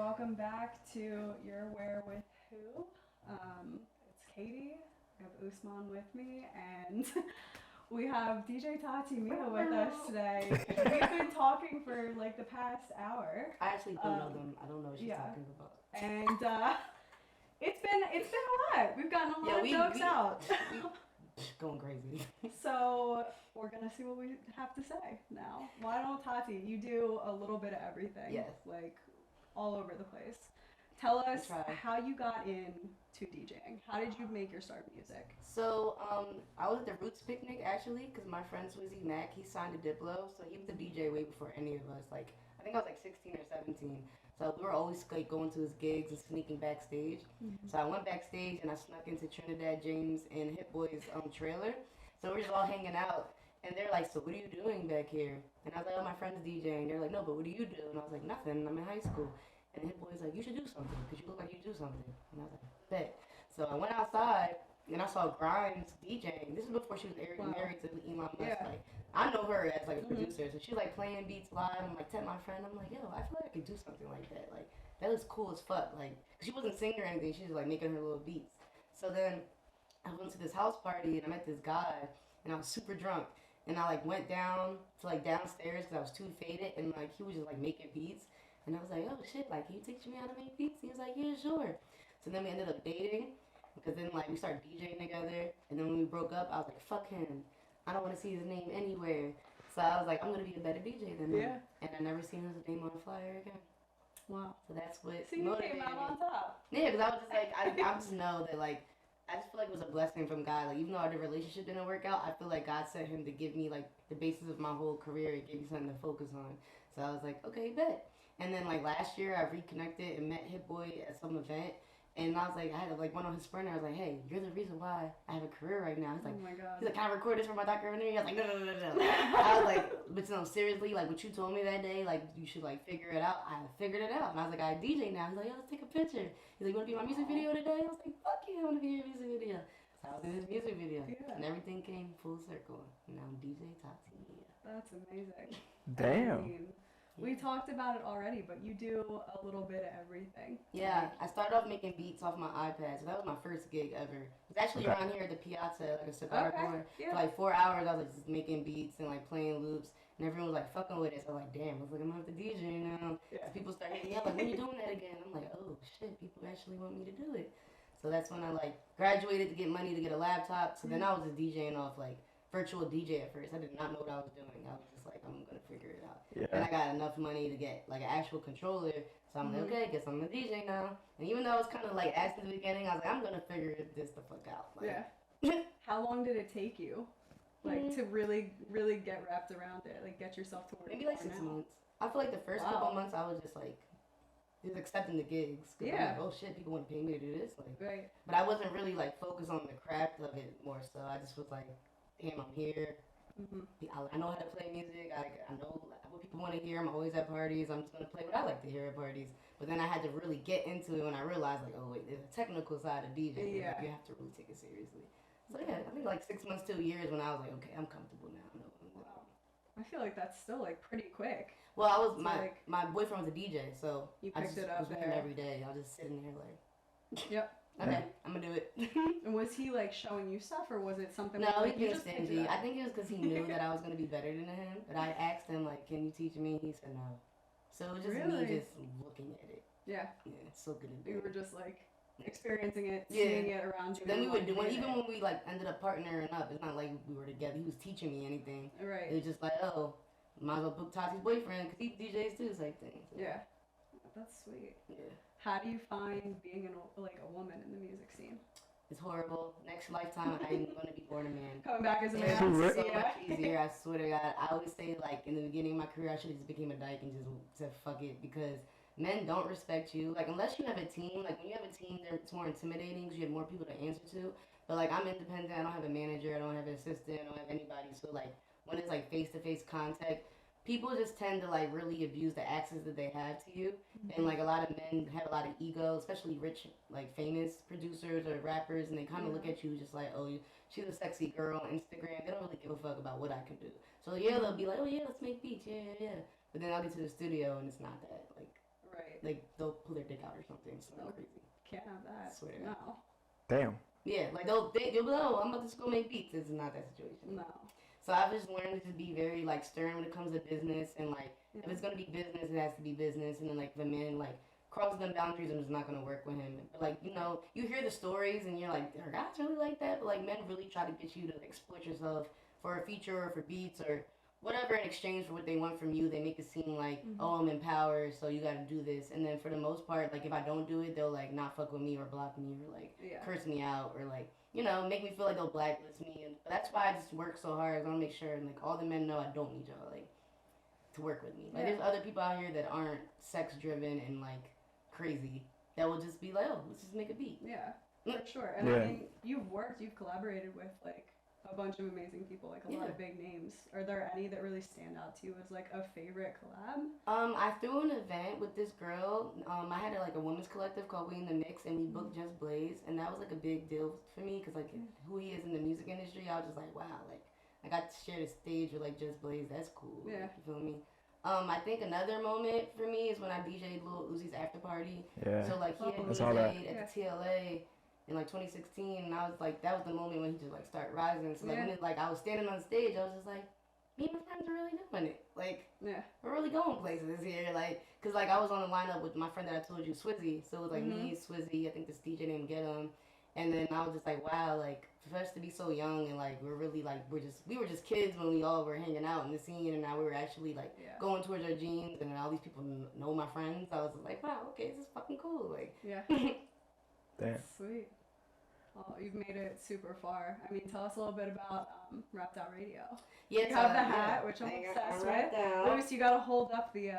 welcome back to You're Where With Who. It's Katie. I have Usman with me, and we have DJ Tati Mia with us today. We've been talking for like the past hour. I actually don't know them. I don't know what she's talking about. And it's been a lot. We've gotten a lot of jokes out. Going crazy. So we're gonna see what we have to say now. Why don't Tati? You do a little bit of everything. Yes. Like all over the place. Tell us how you got into DJing. How did you make your start music? So I was at the Roots picnic actually, because my friend Swizzy Mac, he signed a Diplo, so he was a DJ way before any of us. Like I think I was like 16 or 17. So we were always like going to his gigs and sneaking backstage. So I went backstage and I snuck into Trinidad James and Hit Boy's trailer. So we're just all hanging out. And they're like, so what are you doing back here? And I was like, oh, my friend's DJing. They're like, no, but what do you do? And I was like, nothing. I'm in high school. And Hit Boy's like, you should do something because you look like you do something. And I was like, bet. So I went outside and I saw Grimes DJing. This is before she was married to Elon Musk. Yeah. Like, I know her as like a producer. So she's like playing beats live. I'm like, tell my friend. I'm like, yo, I feel like I could do something like that. Like, that was cool as fuck. Like, she wasn't singing or anything. She was like making her little beats. So then I went to this house party and I met this guy and I was super drunk. And I like went down to like downstairs because I was too faded and like he was just like making beats. And I was like, oh shit, like, can you teach me how to make beats? He was like, yeah, sure. So then we ended up dating because then like we started DJing together. And then when we broke up, I was like, fuck him. I don't want to see his name anywhere. So I was like, I'm going to be a better DJ than him. And I never seen his name on a flyer again. Wow. So that's what so you came out on top. Yeah, because I was just like, I just know that like, I just feel like it was a blessing from God. Like, even though our relationship didn't work out, I feel like God sent him to give me like the basis of my whole career and give me something to focus on. So I was like, okay, bet. And then like last year I reconnected and met Hit Boy at some event. And I was like, I had like one on his sprinter. I was like, hey, you're the reason why I have a career right now. He's like, oh my God. He's like, can I record this for my documentary? I was like, no. I was like, but no, seriously, like what you told me that day, like you should like figure it out. I figured it out. And I was like, I DJ now. He's like, yo, let's take a picture. He's like, you want to be in my music video today? I was like, fuck yeah, I want to be in your music video. So I was in his music video. And everything came full circle. And now I'm DJ Tati. That's amazing. Damn. I mean, we talked about it already, but you do a little bit of everything. Yeah, I started off making beats off my iPad, so that was my first gig ever. It was actually around here at the Piazza, like a cigar bar. For like 4 hours, I was like just making beats and like playing loops, and everyone was like fucking with it. So I was like, damn, I was like, I'm gonna have to DJ now. So people started hitting me up like, when you doing that again? I'm like, oh shit, people actually want me to do it. So that's when I like graduated to get money to get a laptop. So then I was just DJing off like virtual DJ at first. I did not know what I was doing. I was just like, I'm gonna figure it out. And I got enough money to get like an actual controller. So I'm like, okay, guess I'm a DJ now. And even though I was kind of like asked in the beginning, I was like, I'm gonna figure this the fuck out. Like, How long did it take you, like, to really get wrapped around it, like get yourself to where maybe like 6 months. I feel like the first couple months I was just like, just accepting the gigs. I'm like, oh shit, people want to pay me to do this. Like, but I wasn't really like focused on the craft of it more. So I just was like, damn, I'm here. I know how to play music. I know what people want to hear. I'm always at parties. I'm just going to play what I like to hear at parties. But then I had to really get into it when I realized, like, oh, wait, there's a technical side of DJing. Like, you have to really take it seriously. So, yeah, I think like 6 months to a year is when I was like, okay, I'm comfortable now. I know what I'm doing. Wow. I feel like that's still, like, pretty quick. Well, I was, my boyfriend was a DJ, so you picked it up was with him every day. I was just sitting there like, okay, I'm gonna do it. And was he like showing you stuff, or was it something? No, he was stingy. I think it was because he knew that I was gonna be better than him. But I asked him like, "Can you teach me?" He said no. So it was just me just looking at it. Yeah, so good at it. You were just like experiencing it, seeing it around you. Then we would do it. Even when we like ended up partnering up, it's not like we were together. He was teaching me anything. Right. It was just like, oh, might as well book Tati's boyfriend because he DJs too, same thing. So. Yeah, that's sweet. Yeah. How do you find being like a woman in the music scene? It's horrible. Next lifetime, I'm gonna be born a man. Coming back as a man. It's so much easier. I swear to God. I always say like in the beginning of my career, I should have just became a dyke and just said fuck it because men don't respect you. Like unless you have a team. Like when you have a team, it's more intimidating because you have more people to answer to. But like I'm independent. I don't have a manager. I don't have an assistant. I don't have anybody. So like when it's like face-to-face contact, people just tend to like really abuse the access that they have to you. And like a lot of men have a lot of ego, especially rich like famous producers or rappers, and they kind of look at you just like, oh, she's a sexy girl on Instagram. They don't really give a fuck about what I can do. So yeah, they'll be like, oh yeah, let's make beats, yeah. But then I'll get to the studio and it's not that. Like Right. Like, they'll pull their dick out or something. So crazy. Can't have that. Swear to God. No. Damn. Yeah, like you'll be like, oh, I'm about to just go make beats. It's not that situation. No. So I've just learned to be very like stern when it comes to business, and like if it's gonna be business, it has to be business. And then like the man like crosses them boundaries, I'm just not gonna work with him. But like you hear the stories and you're like, are guys really like that? But like men really try to get you to exploit yourself for a feature or for beats or whatever in exchange for what they want from you. They make it seem like, oh, I'm empowered, so you gotta do this. And then for the most part, like if I don't do it, they'll like not fuck with me or block me or like curse me out or like make me feel like they'll blacklist me. And that's why I just work so hard. I want to make sure and like all the men know I don't need y'all like to work with me. Like there's other people out here that aren't sex driven and like crazy that will just be like, oh, let's just make a beat. Yeah, for sure. And I mean, you've collaborated with like a bunch of amazing people, like a lot of big names. Are there any that really stand out to you as like a favorite collab? I threw an event with this girl. I had a women's collective called We in the Mix, and we booked Just Blaze, and that was like a big deal for me because like who he is in the music industry, I was just like, wow, like I got to share the stage with like Just Blaze. That's cool. Yeah, like, you feel me? I think another moment for me is when I DJ'd Lil Uzi's after party. Yeah. So like he had DJ'd at the TLA in like 2016, and I was like, that was the moment when he just like started rising. So like when I was standing on stage, I was just like, me and my friends are really doing it. Like, we're really going places here. Like, cause like I was on the lineup with my friend that I told you, Swizzy. So it was like me, Swizzy, I think this DJ named Get 'Em, and then I was just like, wow, like for us to be so young and like we're really like we were just kids when we all were hanging out in the scene, and now we were actually like going towards our jeans, and all these people know my friends. I was like, wow, okay, this is fucking cool. Like, Damn. Sweet. Well, you've made it super far. I mean, tell us a little bit about Wrapped Out Radio. Yeah, you have the hat, which I'm obsessed with. Luce, you gotta hold up the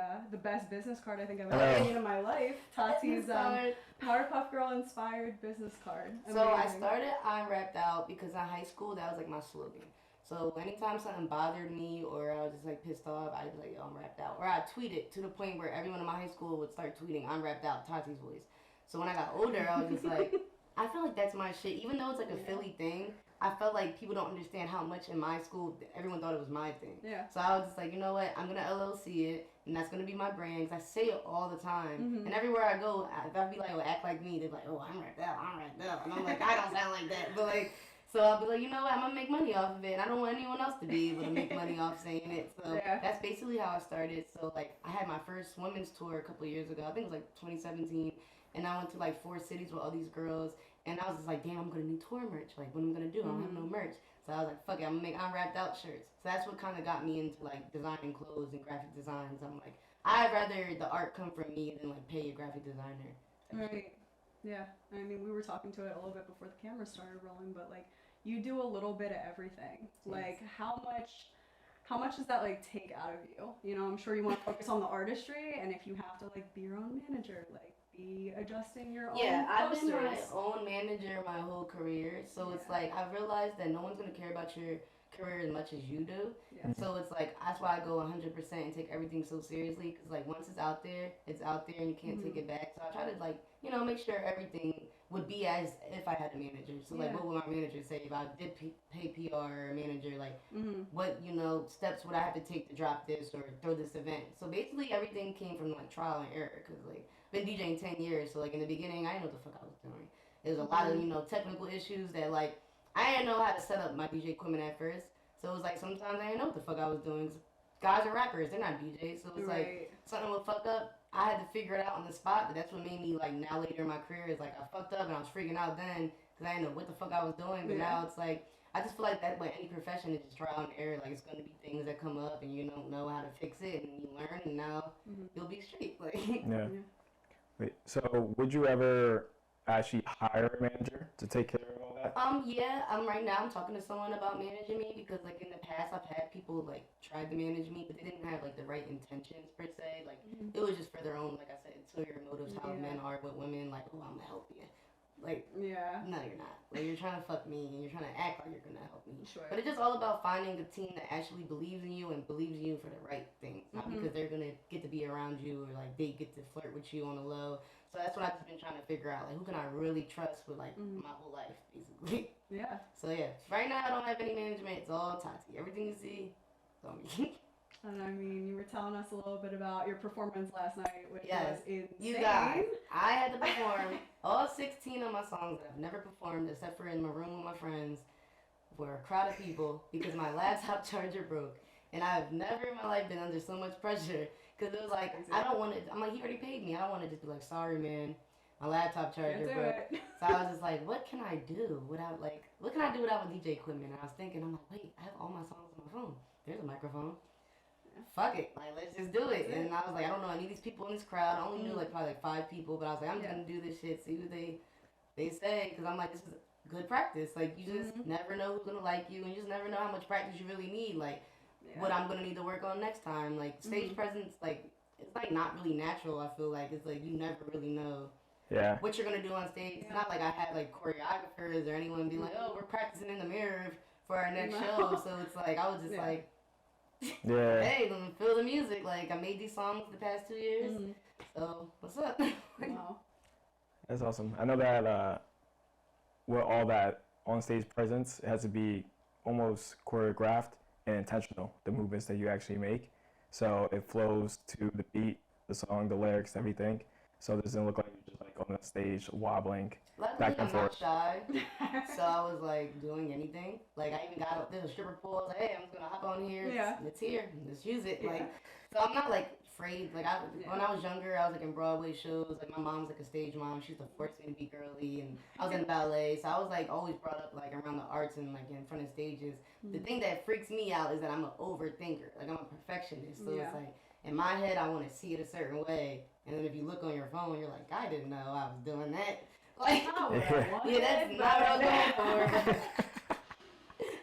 best business card I think I've ever seen in my life. Tati's Powerpuff Girl inspired business card. Amazing. So I started I'm Wrapped Out because in high school that was like my slogan. So anytime something bothered me or I was just like pissed off, I'd be like, yo, I'm wrapped out. Or I'd tweet it to the point where everyone in my high school would start tweeting, I'm wrapped out, Tati's voice. So when I got older, I was just like, I feel like that's my shit. Even though it's like a Philly thing, I felt like people don't understand how much in my school everyone thought it was my thing. Yeah. So I was just like, you know what? I'm gonna LLC it, and that's gonna be my brand. 'Cause I say it all the time, and everywhere I go, if I be like, oh, act like me, they're like, oh, I'm wrapped out, and I'm like, I don't sound like that, but like. So I'll be like, you know what, I'm going to make money off of it, and I don't want anyone else to be able to make money off saying it. So that's basically how I started. So, like, I had my first women's tour a couple of years ago. I think it was, like, 2017. And I went to, like, 4 cities with all these girls. And I was just like, damn, I'm going to need tour merch. Like, what am I going to do? I don't have no merch. So I was like, fuck it, I'm going to make Unwrapped Out shirts. So that's what kind of got me into, like, designing clothes and graphic designs. I'm like, I'd rather the art come from me than, like, pay a graphic designer. Right. Yeah. I mean, we were talking to it a little bit before the camera started rolling, but, like, you do a little bit of everything. Like, how much does that, like, take out of you? You know, I'm sure you want to focus on the artistry, and if you have to, like, be your own manager, like, be adjusting your own I've posters. been my own manager my whole career, so it's like, I've realized that no one's going to care about your career as much as you do. So it's like, that's why I go 100% and take everything so seriously, because, like, once it's out there, and you can't take it back. So I try to, like, you know, make sure everything would be as if I had a manager. So, like, what would my manager say if I did pay PR or a manager? Like, what, you know, steps would I have to take to drop this or throw this event? So, basically, everything came from, like, trial and error. Because, like, been DJing 10 years. So, like, in the beginning, I didn't know what the fuck I was doing. There was a lot of, you know, technical issues that, like, I didn't know how to set up my DJ equipment at first. So, it was, like, sometimes I didn't know what the fuck I was doing. Guys are rappers. They're not DJs. So, it's like, something would fuck up. I had to figure it out on the spot, but that's what made me, like, now later in my career is, like, I fucked up and I was freaking out then because I didn't know what the fuck I was doing, but now it's, like, I just feel like that with any profession is just trial and error. Like, it's going to be things that come up and you don't know how to fix it and you learn and now you'll be straight. Like, Wait, so would you ever actually hire a manager to take care of all that? Right now I'm talking to someone about managing me because, like, in the past I've had people, like, try to manage me, but they didn't have, like, the right intentions per se. Like, it was just for their own, like I said, ulterior motives, how men are with women, like, oh, I'm gonna help you. Like, no, you're not. Like, you're trying to fuck me and you're trying to act like you're gonna help me. But it's just all about finding a team that actually believes in you and believes in you for the right things, not because they're gonna get to be around you or, like, they get to flirt with you on the low. So that's what I've just been trying to figure out. Like, who can I really trust with, like, my whole life, basically. So, right now I don't have any management. It's all Tati. Everything you see, it's on me. And I mean, you were telling us a little bit about your performance last night, which Yes. was insane. You guys, I had to perform all 16 of my songs that I've never performed except for in my room with my friends for a crowd of people because my laptop charger broke. And I've never in my life been under so much pressure because it was like, I don't want to, I'm like, he already paid me. I don't want to just be like, sorry, man, my laptop charger broke. So I was just like, what can I do without, like, what can I do without DJ equipment? And I was thinking, I'm like, wait, I have all my songs on my phone. There's a microphone. Fuck it, like let's just do it. And I was like, I don't know any of these people in this crowd. I only knew like probably like 5 people, but I was like, I'm just gonna do this shit, see what they say, because I'm like, this is good practice. Like you just never know who's gonna like you, and you just never know how much practice you really need. Like what I'm gonna need to work on next time. Like stage presence, like it's like not really natural. I feel like it's like you never really know. Yeah. What you're gonna do on stage. It's not like I had like choreographers or anyone be like, oh, we're practicing in the mirror for our next show. So it's like I was just like. Yeah. Hey, let me feel the music. Like I made these songs the past 2 years. So what's up? Wow. That's awesome. I know that with all that on stage presence, it has to be almost choreographed and intentional. The movements that you actually make, so it flows to the beat, the song, the lyrics, everything. So it doesn't look like you're just like on the stage wobbling Luckily, back and I'm forth. not shy, so I was like doing anything. Like I even got up there, a stripper pole. I was like, hey, I'm just gonna hop on here. It's here. Let's use it. Like, so I'm not like afraid. Like when I was younger, I was like in Broadway shows. Like my mom's like a stage mom. She used to force me to be girly, and I was in ballet. So I was like always brought up like around the arts and like in front of stages. The thing that freaks me out is that I'm an overthinker. Like I'm a perfectionist. So it's like in my head, I want to see it a certain way. And then if you look on your phone, you're like, I didn't know I was doing that. Like, that's not what I was going for.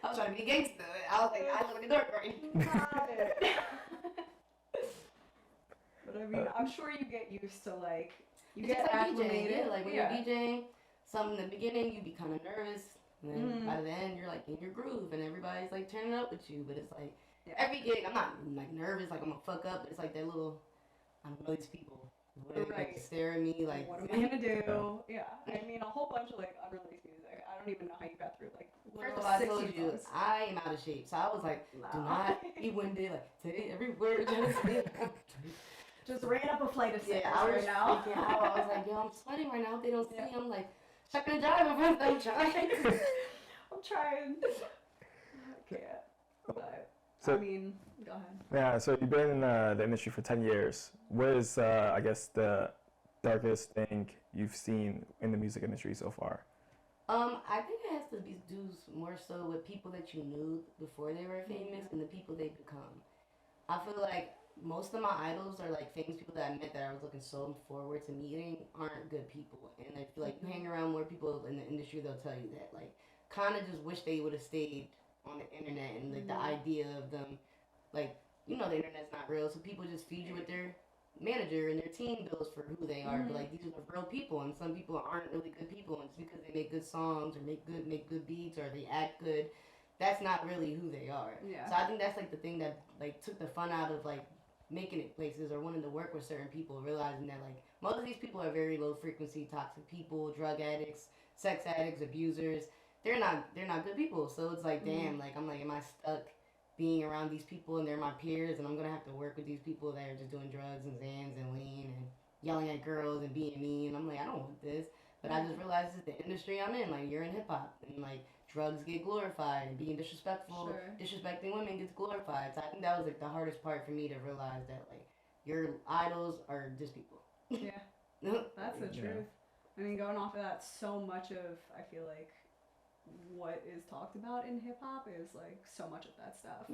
I was trying to be gangster. I was like, I look like a dork right. Got it. But I mean, I'm sure you get used to like, you get acclimated. DJing, like when you're DJing, some in the beginning you be kind of nervous. And then by the end, you're like in your groove and everybody's like turning up with you. But it's like, every gig, I'm not like nervous, like I'm gonna fuck up. But it's like that little, I don't know these people. Like stare at me like what am I gonna do? Yeah, I mean a whole bunch of like unreleased music. I don't even know how you got through like. First of all, I told you I am out of shape, so I was like, do not be winded. Like say every word. Just ran up a flight of stairs I was right now. I was like, yo, I'm sweating right now. If they don't see me, I'm like, shucking a jive. I'm trying. I'm trying. I can't. But So, I mean, go ahead. Yeah, so you've been in the industry for 10 years. What is, I guess, the darkest thing you've seen in the music industry so far? I think it has to do more so with people that you knew before they were famous and the people they become. I feel like most of my idols are like famous people that I met that I was looking so forward to meeting aren't good people. And I feel like you hang around more people in the industry, they'll tell you that. Like, kind of just wish they would have stayed on the internet and like the idea of them, like, you know, the internet's not real, so people just feed you with their manager and their team bills for who they are. But like these are real people, and some people aren't really good people, and it's because they make good songs or make good beats or they act good. That's not really who they are. So I think that's like the thing that like took the fun out of like making it places or wanting to work with certain people, realizing that like most of these people are very low frequency toxic people, drug addicts, sex addicts, abusers. They're not good people. So it's like, damn, like I'm like, am I stuck being around these people and they're my peers and I'm gonna have to work with these people that are just doing drugs and Xans and lean and yelling at girls and being mean. I'm like, I don't want this. But I just realized it's the industry I'm in. Like, you're in hip hop and like drugs get glorified and being disrespectful, disrespecting women gets glorified. So I think that was like the hardest part for me to realize that like your idols are just people. That's the truth. I mean, going off of that, so much of, I feel like, what is talked about in hip hop is like so much of that stuff.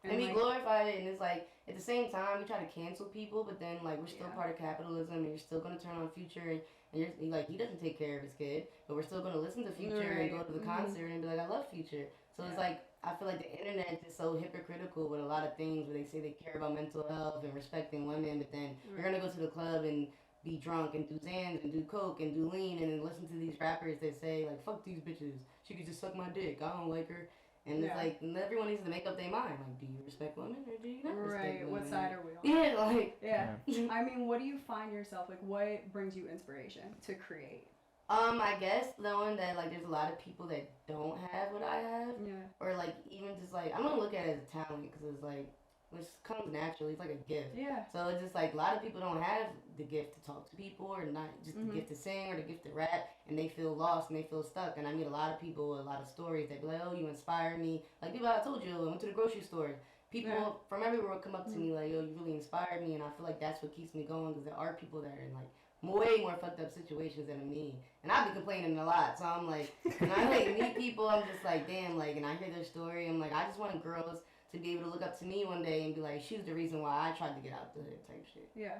And we glorify it, and it's like at the same time we try to cancel people, but then like we're still part of capitalism, and you're still gonna turn on Future, and you're like, he doesn't take care of his kid, but we're still gonna listen to Future and go to the concert and be like, I love Future. So it's like I feel like the internet is just so hypocritical with a lot of things where they say they care about mental health and respecting women, but then you're gonna go to the club and be drunk and do Xans and do coke and do lean and then listen to these rappers that say like, fuck these bitches, she could just suck my dick, I don't like her. And it's like, everyone needs to make up their mind. Like, do you respect women or do you not respect women? What side are we on? Yeah. I mean, what do you find yourself, like, what brings you inspiration to create? I guess knowing that, like, there's a lot of people that don't have what I have. Or, like, even just, like, I'm gonna look at it as a talent because it's, like, which comes naturally. It's like a gift. Yeah. So it's just like a lot of people don't have the gift to talk to people, or not just the gift to sing or the gift to rap, and they feel lost and they feel stuck. And I meet a lot of people with a lot of stories that be like, oh, you inspire me. Like people I told you, I went to the grocery store. People from everywhere will come up to me like, yo, you really inspired me, and I feel like that's what keeps me going, because there are people that are in like way more fucked up situations than me, and I be complaining a lot. So I'm like, when I like meet people, I'm just like, damn, like, and I hear their story, I'm like, I just want girls to be able to look up to me one day and be like, she was the reason why I tried to get out the hood type shit. Yeah.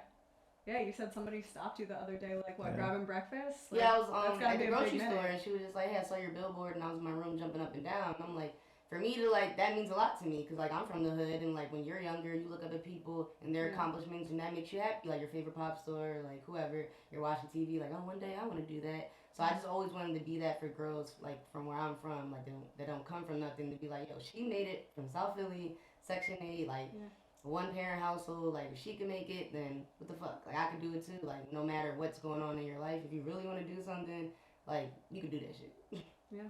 Yeah, you said somebody stopped you the other day, like, what, grabbing breakfast? Like, yeah, I was at the grocery store, and she was just like, hey, I saw your billboard, and I was in my room jumping up and down. And I'm like, for me to, like, that means a lot to me, because, like, I'm from the hood, and, like, when you're younger, you look up at people and their accomplishments, and that makes you happy, like, your favorite pop star, like, whoever, you're watching TV, like, oh, one day I want to do that. So I just always wanted to be that for girls, like, from where I'm from, like, that don't come from nothing, to be like, yo, she made it from South Philly, Section 8, like, one-parent household, like, if she can make it, then what the fuck? Like, I can do it, too. Like, no matter what's going on in your life, if you really want to do something, like, you can do that shit. Yeah,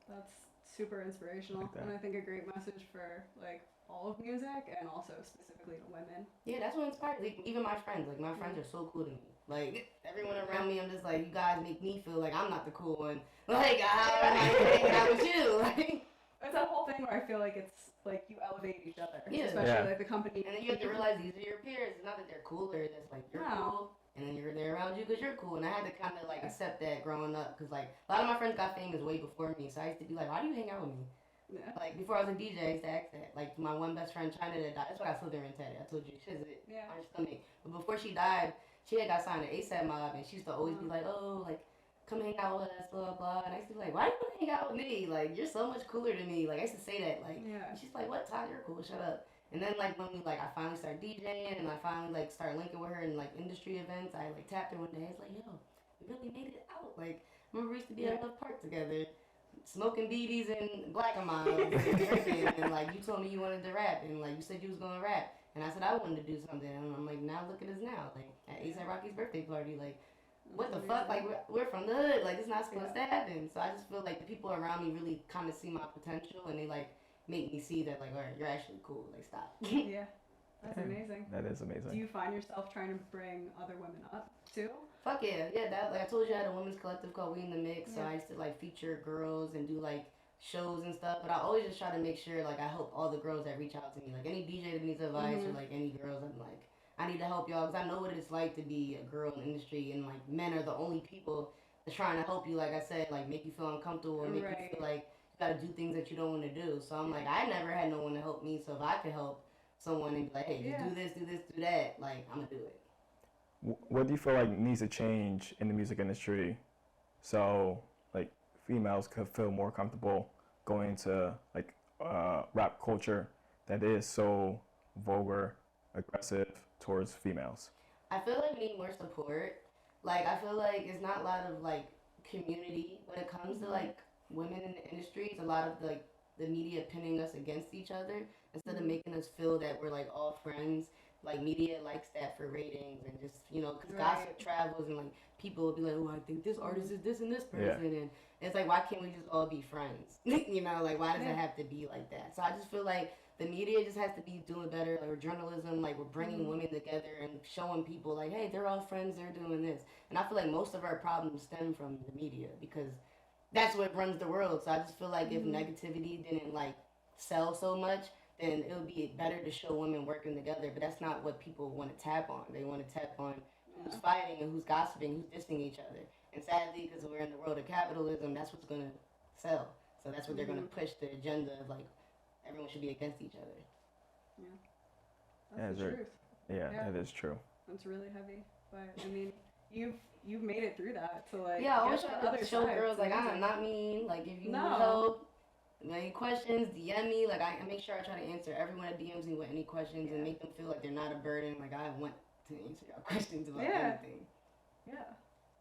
that's super inspirational, and I think a great message for, like, all of music, and also specifically to women. Yeah, that's what inspires, like, even my friends. Like, my friends are so cool to me. Like, everyone around me, I'm just like, you guys make me feel like I'm not the cool one. Like, I'm hanging out with you. Like, it's that whole thing where I feel like it's, like, you elevate each other. Yeah. Especially, like, the company. And then you have to realize these are your peers. It's not that they're cooler. It's like, you're cool. And then they're around you because you're cool. And I had to kind of, like, accept that growing up. Because, like, a lot of my friends got famous way before me. So I used to be like, why do you hang out with me? Yeah. Like, before I was a DJ, I used to ask that. Like, my one best friend, China, that died. That's why I still there in Tati. I told you, she's on her stomach. But before she died, she had got signed to ASAP Mob. And she used to always be like, oh, like, come hang out with us, blah, blah. And I used to be like, why do you want to hang out with me? Like, you're so much cooler than me. Like, I used to say that. Like, and she's like, what, Ty, you're cool. Shut up. And then, like, when we, like, I finally started DJing and I finally, like, started linking with her in, like, industry events, I, like, tapped her one day. I was like, yo, we really made it out. Like, I remember we used to be at Love Park together, smoking BBs and Black and Miles and drinking. And, like, you told me you wanted to rap. And, like, you said you was going to rap. And I said I wanted to do something. And I'm like, now look at us now. Like, at A$AP Rocky's birthday party. Like, what the fuck? Like, we're from the hood. Like, it's not supposed to happen. So I just feel like the people around me really kind of see my potential. And they, like, make me see that, like, all right, you're actually cool. Like, stop. Yeah. That's amazing. That is amazing. Do you find yourself trying to bring other women up, too? Fuck yeah. Yeah, that, like I told you, I had a women's collective called We in the Mix. So I used to, like, feature girls and do, like, shows and stuff. But I always just try to make sure, like, I help all the girls that reach out to me. Like, any DJ that needs advice or, like, any girls, I'm like, I need to help y'all. Because I know what it's like to be a girl in the industry. And, like, men are the only people that's trying to help you, like I said, like, make you feel uncomfortable and make you feel like you got to do things that you don't want to do. So I'm like, I never had no one to help me. So if I could help someone and be like, hey, just do this, do that, like, I'm going to do it. What do you feel like needs to change in the music industry so, like, females could feel more comfortable going into, like, rap culture that is so vulgar, aggressive towards females? I feel like we need more support. Like, I feel like it's not a lot of, like, community when it comes to, like, women in the industry. It's a lot of, like, the media pinning us against each other instead of making us feel that we're, like, all friends. Like, media likes that for ratings and just, you know, because gossip travels and, like, people will be like, oh, I think this artist is this and this person. And it's like, why can't we just all be friends? You know, like, why does it have to be like that? So I just feel like the media just has to be doing better. Like, journalism, like, we're bringing women together and showing people, like, hey, they're all friends, they're doing this. And I feel like most of our problems stem from the media because that's what runs the world. So I just feel like if negativity didn't, like, sell so much, then it would be better to show women working together. But that's not what people want to tap on. They want to tap on who's fighting and who's gossiping, who's dissing each other. And sadly, because we're in the world of capitalism, that's what's going to sell. So that's what they're going to push, the agenda of, like, everyone should be against each other. Yeah. That's the truth. Yeah, that is true. That's really heavy. But, I mean, you've made it through that to, like, I always try to show girls, like, I'm not mean. Like, if you need help, any questions, DM me. Like, I make sure I try to answer everyone that DMs me with any questions and make them feel like they're not a burden. Like, I want to answer y'all questions about anything. Yeah.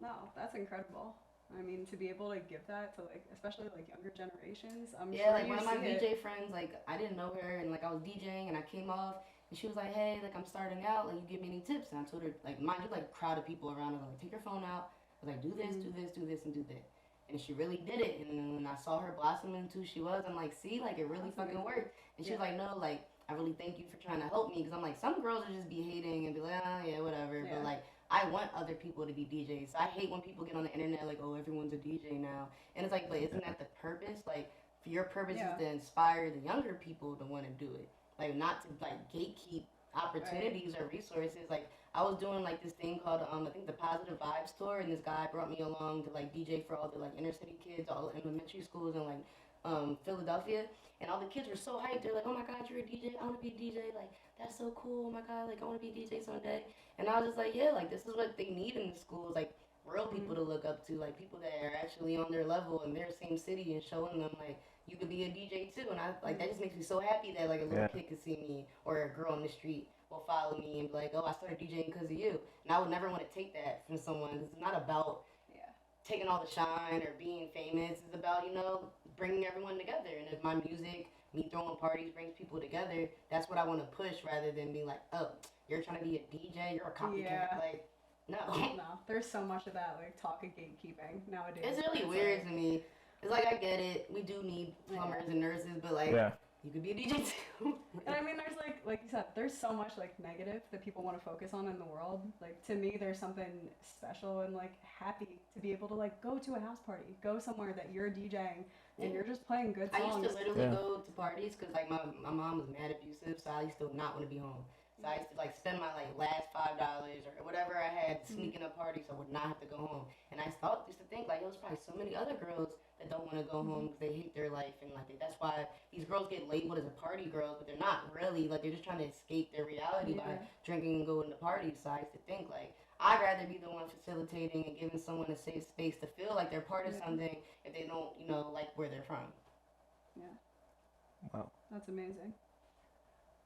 No, that's incredible. I mean, to be able to give that to, like, especially, like, younger generations. I'm sure like, one of my DJ friends, like, I didn't know her, and, like, I was DJing, and I came off, and she was like, hey, like, I'm starting out, like, you give me any tips? And I told her, like, mind you, like, crowd of people around, I was like, take your phone out. I was like, do this, do this, do this, and do that. And she really did it. And then when I saw her blossom into who she was, I'm like, see, like, it really fucking worked. And she was like, no, like, I really thank you for trying to help me, because I'm like, some girls will just be hating and be like, oh, yeah, whatever. Yeah. But like, I want other people to be DJs. So I hate when people get on the internet like, oh, everyone's a DJ now. And it's like, but isn't that the purpose? Like, your purpose is to inspire the younger people to want to do it. Like, not to like gatekeep opportunities or resources. Like, I was doing like this thing called I think the Positive Vibes tour, and this guy brought me along to like DJ for all the like inner city kids, all the elementary schools in like Philadelphia, and all the kids were so hyped. They're like, "Oh my God, you're a DJ! I want to be a DJ! Like that's so cool! Oh my God, like I want to be a DJ someday." And I was just like, "Yeah, like this is what they need in the schools, like real people to look up to, like people that are actually on their level in their same city, and showing them like you could be a DJ too." And I like that just makes me so happy that like a little kid could see me, or a girl on the street will follow me and be like, "Oh, I started DJing because of you." And I would never want to take that from someone. It's not about taking all the shine or being famous. It's about, bringing everyone together. And if my music, me throwing parties, brings people together, that's what I want to push, rather than be like, "Oh, you're trying to be a DJ, you're a copycat." Like, no. No, there's so much of that, like, talk of gatekeeping nowadays. It's really weird to me. It's like, I get it. We do need plumbers and nurses, but like, you could be a DJ too. And I mean, there's like you said, there's so much like negative that people want to focus on in the world. Like, to me, there's something special and like happy to be able to like go to a house party, go somewhere that you're DJing and you're just playing good songs. I used to literally go to parties because like my mom was mad abusive, so I used to not want to be home. So I used to like spend my like last $5 or whatever I had sneaking up parties, so I would not have to go home. And I used to think like, there's probably so many other girls that don't want to go home because they hate their life, and like that's why these girls get labeled as a party girls, but they're not really. Like, they're just trying to escape their reality by drinking and going to parties. So I used to think like, I'd rather be the one facilitating and giving someone a safe space to feel like they're part of something if they don't, like where they're from. Yeah. Wow. That's amazing.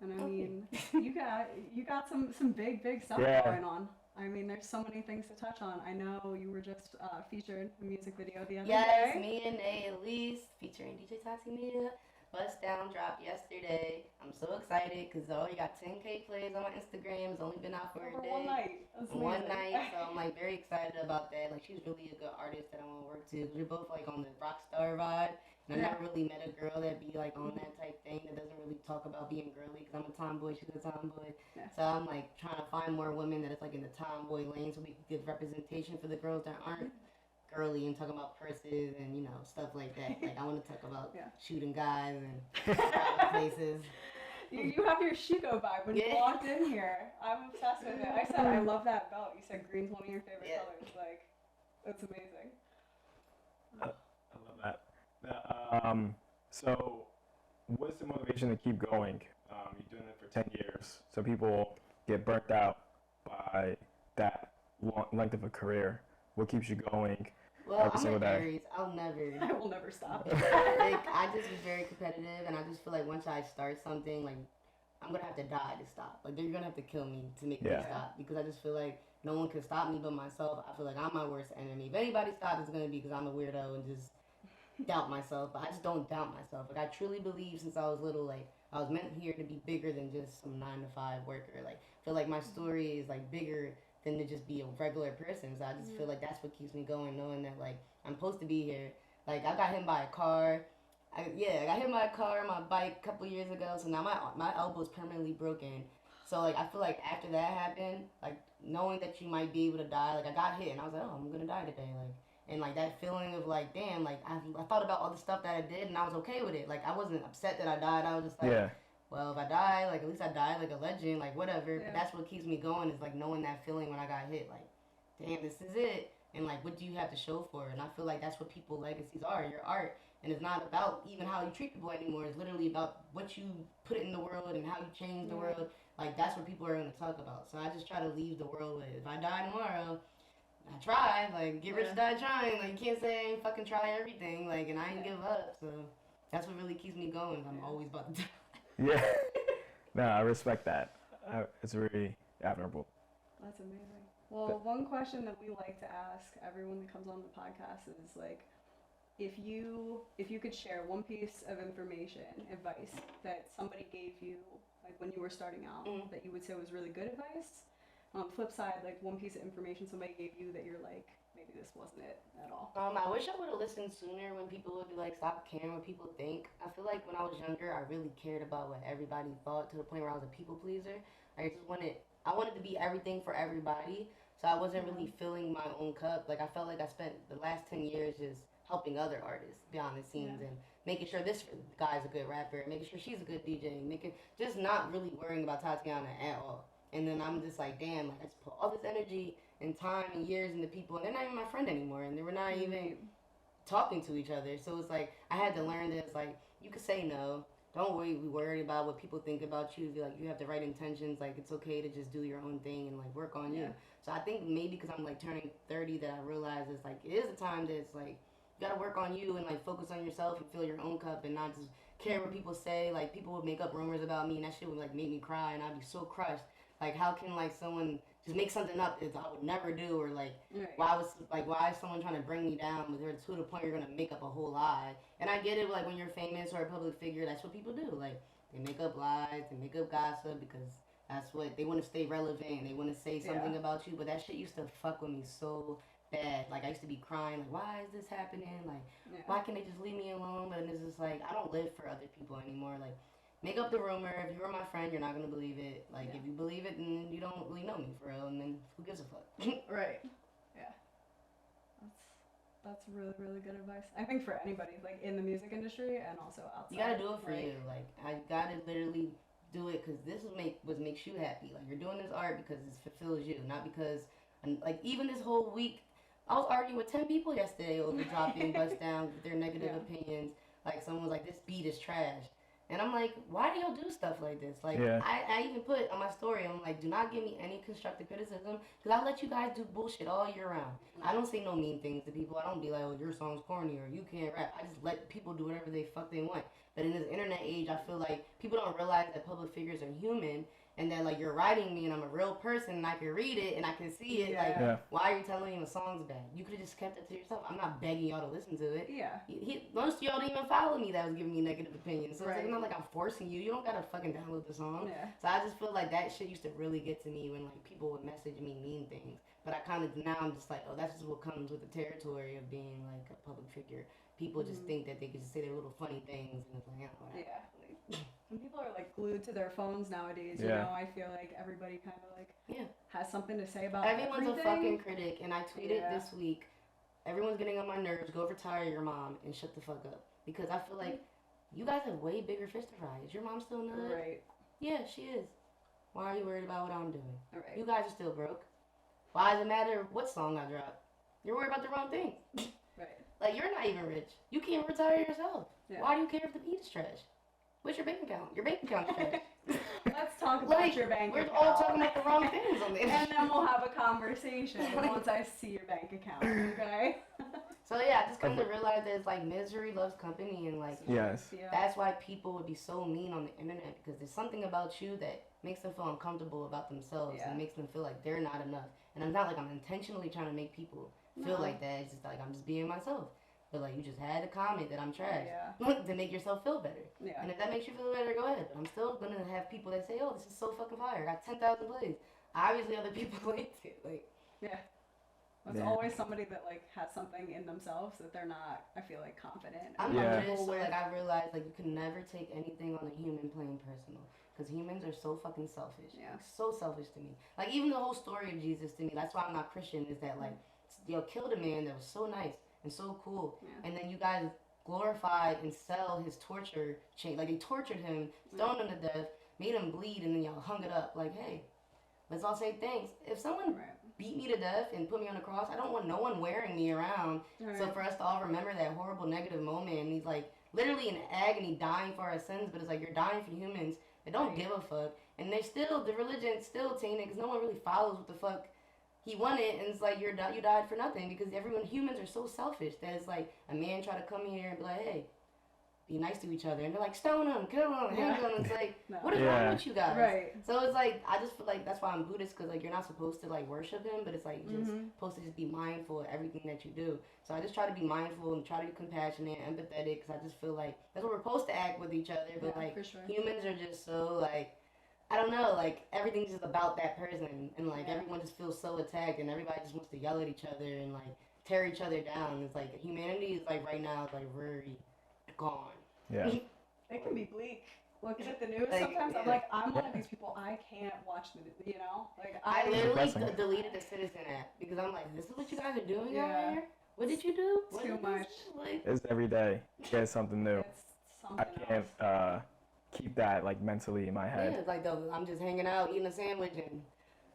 And I mean, you got some big stuff going on. I mean, there's so many things to touch on. I know you were just featured in a music video the other day. Yes, me and Nay Elise featuring DJ Tati Media. Bust Down dropped yesterday. I'm so excited because you got 10K plays on my Instagram. It's only been out for a day. One night. One night. So I'm like very excited about that. Like, she's really a good artist that I want to work to. We're both like on the rock star vibe. And I never really met a girl that be like on that type thing, that doesn't really talk about being girly, because I'm a tomboy, she's a tomboy. Yeah. So I'm like trying to find more women that is like in the tomboy lane, so we can give representation for the girls that aren't girly and talking about purses and stuff like that. Like, I want to talk about shooting guys and places. You have your Chico vibe when you walked in here. I'm obsessed with it. I said I love that belt. You said green's one of your favorite colors. Like, that's amazing. I love that. So what's the motivation to keep going? You're doing it for 10 years, so people get burnt out by that length of a career. What keeps you going? Well, I'm a Aries. I will never stop. Like, I just was very competitive, and I just feel like once I start something, like, I'm gonna have to die to stop. Like, they're gonna have to kill me to make me stop, because I just feel like no one can stop me but myself. I feel like I'm my worst enemy. If anybody stops, it's gonna be because I'm a weirdo and just doubt myself. But I just don't doubt myself. Like, I truly believe since I was little, like, I was meant here to be bigger than just some 9-to-5 worker. Like, I feel like my story is like bigger than to just be a regular person. So I just feel like that's what keeps me going, knowing that like I'm supposed to be here. Like, I got hit by a car. I got hit by a car on my bike a couple years ago. So now my elbow's permanently broken. So like, I feel like after that happened, like knowing that you might be able to die, like I got hit and I was like, oh, I'm gonna die today. Like, and like that feeling of like, damn, like I thought about all the stuff that I did and I was okay with it. Like, I wasn't upset that I died. I was just like, well, if I die, like at least I died like a legend, like whatever. Yeah. But that's what keeps me going, is like knowing that feeling when I got hit, like, damn, this is it. And like, what do you have to show for it? And I feel like that's what people's legacies are, your art. And it's not about even how you treat people anymore. It's literally about what you put in the world and how you change the world. Like, that's what people are going to talk about. So I just try to leave the world with, if I die tomorrow, I tried. Like, get rich, die trying. Like, you can't say I ain't fucking try everything. Like, and I ain't give up. So that's what really keeps me going. I'm always about to die. Yeah. No, I respect that. It's really admirable. That's amazing. Well, one question that we like to ask everyone that comes on the podcast is like, if you could share one piece of information, advice that somebody gave you, like when you were starting out, that you would say was really good advice. On the flip side, like one piece of information somebody gave you that you're like, maybe this wasn't it at all? I wish I would have listened sooner when people would be like, stop caring what people think. I feel like when I was younger, I really cared about what everybody thought to the point where I was a people pleaser. I wanted to be everything for everybody, so I wasn't really filling my own cup. Like, I felt like I spent the last 10 years just helping other artists behind the scenes and making sure this guy's a good rapper, making sure she's a good DJ, just not really worrying about Tatiana at all. And then I'm just like, damn, like I just put all this energy and time and years into people, and they're not even my friend anymore, and they were not even talking to each other. So it's like I had to learn this. Like, you could say no. Don't be worried about what people think about you. Like, you have the right intentions. Like, it's okay to just do your own thing and like work on you. So I think maybe because I'm like turning 30, that I realize it's like it is a time that it's like you gotta work on you and like focus on yourself and fill your own cup and not just care what people say. Like, people would make up rumors about me and that shit would like make me cry and I'd be so crushed. Like, how can like someone just make something up that I would never do, or like why is someone trying to bring me down with her to the point you're gonna make up a whole lie? And I get it, like when you're famous or a public figure, that's what people do. Like, they make up lies, they make up gossip because that's what they want to stay relevant and they want to say something about you. But that shit used to fuck with me so bad. Like, I used to be crying, like, why is this happening? Like, why can't they just leave me alone? But it's just like I don't live for other people anymore. Like, make up the rumor. If you were my friend, you're not gonna believe it. Like, if you believe it, then you don't really know me for real. And then who gives a fuck? Right. Yeah. That's really, really good advice. I think for anybody, like in the music industry and also outside. You gotta do it for you. Like, I gotta literally do it because this what makes you happy. Like, you're doing this art because it fulfills you, not because, like, even this whole week, I was arguing with 10 people yesterday over dropping Bust Down with their negative opinions. Like, someone was like, this beat is trash. And I'm like, why do y'all do stuff like this? Like, I even put on my story, I'm like, do not give me any constructive criticism, because I let you guys do bullshit all year round. I don't say no mean things to people. I don't be like, oh, your song's corny or you can't rap. I just let people do whatever they fuck they want. But in this internet age, I feel like people don't realize that public figures are human, and that, like, you're writing me and I'm a real person and I can read it and I can see it. Why are you telling me the song's bad? You could have just kept it to yourself. I'm not begging y'all to listen to it. Most of y'all didn't even follow me that was giving me negative opinions. So it's like, it's not like I'm forcing you. You don't gotta fucking download the song. So I just feel like that shit used to really get to me when, like, people would message me mean things. But I kind of, now I'm just like, oh, that's just what comes with the territory of being, like, a public figure. People just think that they can just say their little funny things and it's like, And people are like glued to their phones nowadays, you know. I feel like everybody kind of like has something to say about everyone's everything. A fucking critic. And I tweeted this week, everyone's getting on my nerves, go retire your mom and shut the fuck up. Because I feel like you guys have way bigger fish to fry. Is your mom still in the hood? Right. Yeah, she is. Why are you worried about what I'm doing? Right. You guys are still broke. Why does it matter what song I drop? You're worried about the wrong thing. Right. Like, you're not even rich. You can't retire yourself. Why do you care if the beat is trash? What's your bank account? Your bank account's trash. Let's talk about your bank account. We're all talking about the wrong things on this. And then we'll have a conversation once I see your bank account, okay? So yeah, I just come to realize that it's like misery loves company, and like that's why people would be so mean on the internet, because there's something about you that makes them feel uncomfortable about themselves and makes them feel like they're not enough. And I'm not like I'm intentionally trying to make people feel like that. It's just like I'm just being myself. But like, you just had to comment that I'm trash to make yourself feel better. And if that makes you feel better, go ahead. But I'm still gonna have people that say, "Oh, this is so fucking fire! I got 10,000 plays." Obviously, other people like it. Like, there's always somebody that like has something in themselves that they're not, I feel like, confident. I'm just so like I realized like you can never take anything on a human plane personal, because humans are so fucking selfish. Like, so selfish to me. Like, even the whole story of Jesus to me. That's why I'm not Christian. Is that like, killed a man that was so nice and so cool, and then you guys glorified and sell his torture chain. Like, they tortured him, stoned him to death, made him bleed, and then y'all hung it up. Like, hey, let's all say thanks. If someone beat me to death and put me on the cross, I don't want no one wearing me around. So for us to all remember that horrible negative moment, and he's like literally in agony, dying for our sins, but it's like you're dying for humans that don't give a fuck, and they still, the religion's still tainted because no one really follows what the fuck he wanted, and it's like you died for nothing, because humans are so selfish that it's like a man try to come here and be like, hey, be nice to each other, and they're like, stone him, kill him, hang him. It's like, what is wrong with you guys? So it's like, I just feel like that's why I'm Buddhist, because like you're not supposed to like worship him, but it's like you're just supposed to just be mindful of everything that you do. So I just try to be mindful and try to be compassionate, empathetic, because I just feel like that's what we're supposed to act with each other. But like humans are just so like, I don't know, like, everything's just about that person, and like everyone just feels so attacked, and everybody just wants to yell at each other and like tear each other down. It's like humanity is like right now is like very gone. Yeah. It can be bleak. Looking at the news Like, sometimes, yeah. I'm like, I'm one of these people. I can't watch the news, you know? Like I literally Depressing. deleted the Citizen app because I'm like, this is what you guys are doing Yeah. out here? What did you do? What Too did much. this do? Like, It's every day. Get something new. It's I something can't else. keep that like mentally in my yeah, head. it's like, though, I'm just hanging out, eating a sandwich, and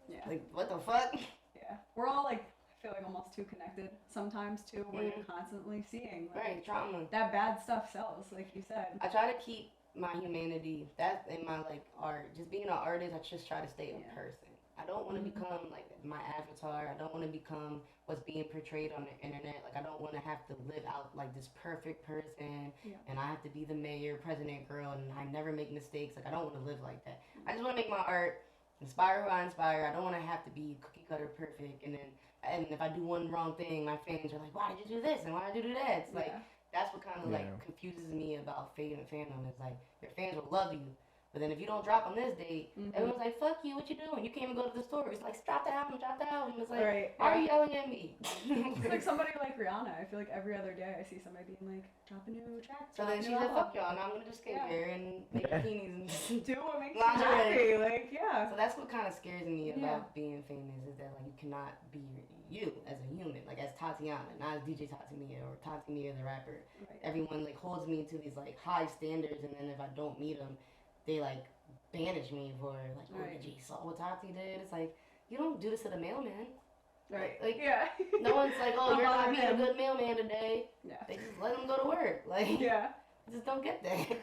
Yeah. like, what the fuck? Yeah. We're all like, I feel like almost too connected sometimes too, where you're constantly seeing like, Right, trauma. that bad stuff sells, like you said. I try to keep my humanity, that's in my like art. Just being an artist, I just try to stay a Yeah. person. I don't want to become like my avatar. I don't want to become what's being portrayed on the internet. Like I don't want to have to live out like this perfect person, Yeah. and I have to be the mayor, president girl, and I never make mistakes. Like I don't want to live like that. I just want to make my art inspire who I inspire. I don't want to have to be cookie cutter perfect, and if I do one wrong thing, my fans are like, why did you do this and why did you do that? It's like Yeah. that's what kind of like Yeah. confuses me about fame and fandom. Is like your fans will love you, but then if you don't drop on this date, everyone's like, "Fuck you! What you doing? You can't even go to the store." It's like, "Drop the album, drop the album." It's like, Right. why are you yelling at me? It's like somebody like Rihanna. I feel like every other day I see somebody being like, drop a new track. So drop then a she's new like, album. "Fuck y'all! Now I'm gonna do skincare and make Yeah. bikinis and." Do what makes Lingerie. you happy. Like, yeah. So that's what kind of scares me about Yeah. being famous is that like you cannot be you as a human, like as Tatiana, not as DJ Tati Mia or Tati Mia the rapper. Right. Everyone like holds me to these like high standards, and then if I don't meet them, they like banish me for like, oh, Right. did you saw what Tati did? It's like you don't do this to the mailman. Right. Like Yeah. no one's like, oh, Don't you're not bother being a him. good mailman today. Yeah. They just let him go to work. Like Yeah. I just don't get that.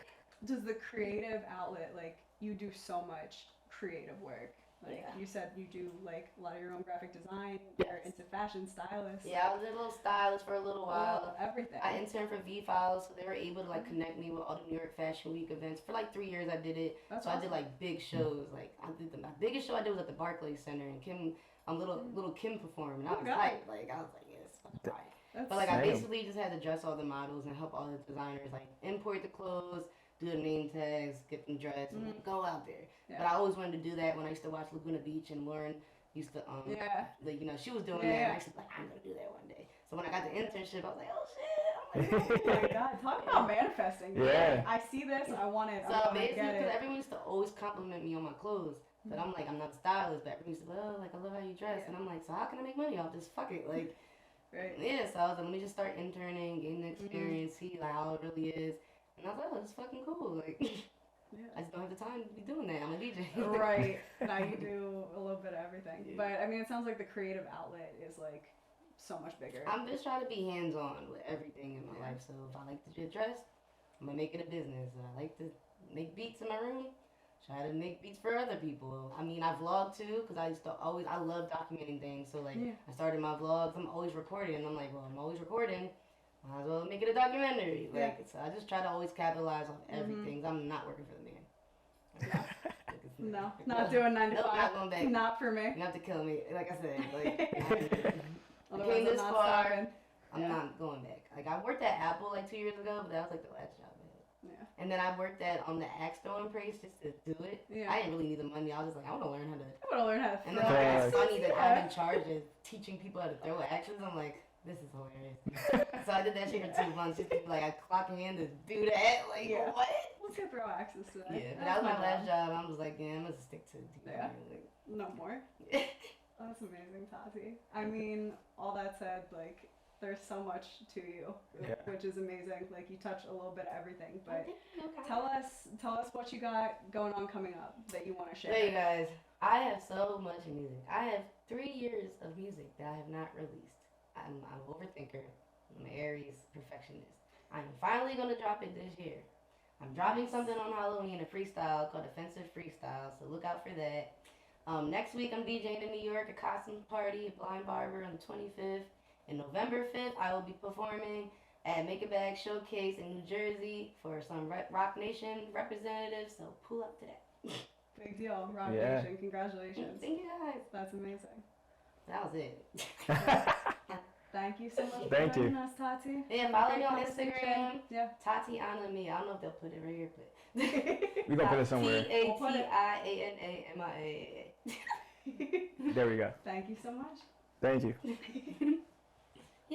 Does the creative outlet, like, you do so much creative work. Like, Yeah. you said you do, like, a lot of your own graphic design. You're Yes. into fashion, stylist. Yeah, I was a little stylist for a little while. Well, everything. I interned for V-Files, so they were able to like connect me with all the New York Fashion Week events. For like 3 years I did it. That's So I awesome. did like big shows. Like I did my biggest show I did was at the Barclays Center, and little Kim performed, and I Oh, was God. hyped. Like I was like, yes, fucking right. That's But like I Damn. basically just had to dress all the models and help all the designers like import the clothes, do the name tags, get them dressed, and like, go out there. Yeah. But I always wanted to do that when I used to watch Laguna Beach, and Lauren used to Yeah. like, you know, she was doing Yeah, that, and yeah. I used to be like, I'm gonna do that one day. So when I got the internship, I was like, oh shit. I'm like, Oh my God, talk about manifesting. Yeah. I see this, I want it, So I'm gonna basically, get because it. everyone used to always compliment me on my clothes, but I'm like, I'm not a stylist, but everyone used to be, oh, like, I love how you dress, Yeah. and I'm like, so how can I make money off this? Fuck it, like, Right. yeah, so I was like, let me just start interning, gain the experience, see like, how it really is, and I was like, oh, this is fucking cool, like, Yeah. I just don't have the time to be doing that, I'm a DJ. Right. Now you do a little bit of everything. Yeah. But I mean, it sounds like the creative outlet is like so much bigger. I'm just trying to be hands-on with everything in my Yeah. life, so if I like to get dressed, I'm gonna make it a business. If I like to make beats in my room, try to make beats for other people. I mean, I vlog too, because I love documenting things. So like, Yeah. I started my vlogs, I'm always recording, and I'm like, well, I'm always recording, might as well make it a documentary. Like, Yeah. so I just try to always capitalize on everything. I'm not working for the man. Like, it's No, like, not doing 9 to Nope, 5. not going back. Not for me. You have to kill me. Like I said, like, Otherwise, came I'm this not far. stopping. I'm Yeah. not going back. Like, I worked at Apple like 2 years ago, but that was like the last job I had. Yeah. And then I worked on the axe throwing place just to do it. Yeah. I didn't really need the money. I was just like, I want to learn how to. I want to learn how to And throw then like, Yeah. it's funny that Yeah. I'm in charge of teaching people how to throw axes. I'm like, this is hilarious. So I did that shit for 2 months. Just people like, I clock in to do that. Like, Yeah. what? Let's go throw axes today. Yeah, but that was my last job. I was like, yeah, I'm going to stick to Yeah. like, No more. That's amazing, Tati. I mean, all that said, like, there's so much to you, Yeah. which is amazing. Like, you touch a little bit of everything, but Okay. tell us what you got going on coming up that you want to share. Hey you guys, I have so much music. I have 3 years of music that I have not released. I'm an overthinker. I'm an Aries perfectionist. I'm finally gonna drop it this year. I'm dropping something on Halloween, a freestyle called Offensive Freestyle, so look out for that. Next week I'm DJing in New York, a costume party, a blind barber on the 25th. And November 5th, I will be performing at Make It Bag Showcase in New Jersey for some Rock Nation representatives, so pull up to that. Big deal, Rock Yeah. Nation. Congratulations. Thank you guys. That's amazing. That was it. Thank you so much for Thank you. joining us, Tati. Yeah, follow Great me on conversation. Instagram. Yeah. Tatiana me. I don't know if they'll put it right here, but We gonna put it somewhere. TATIANAMIA. There we go. Thank you so much. Thank you.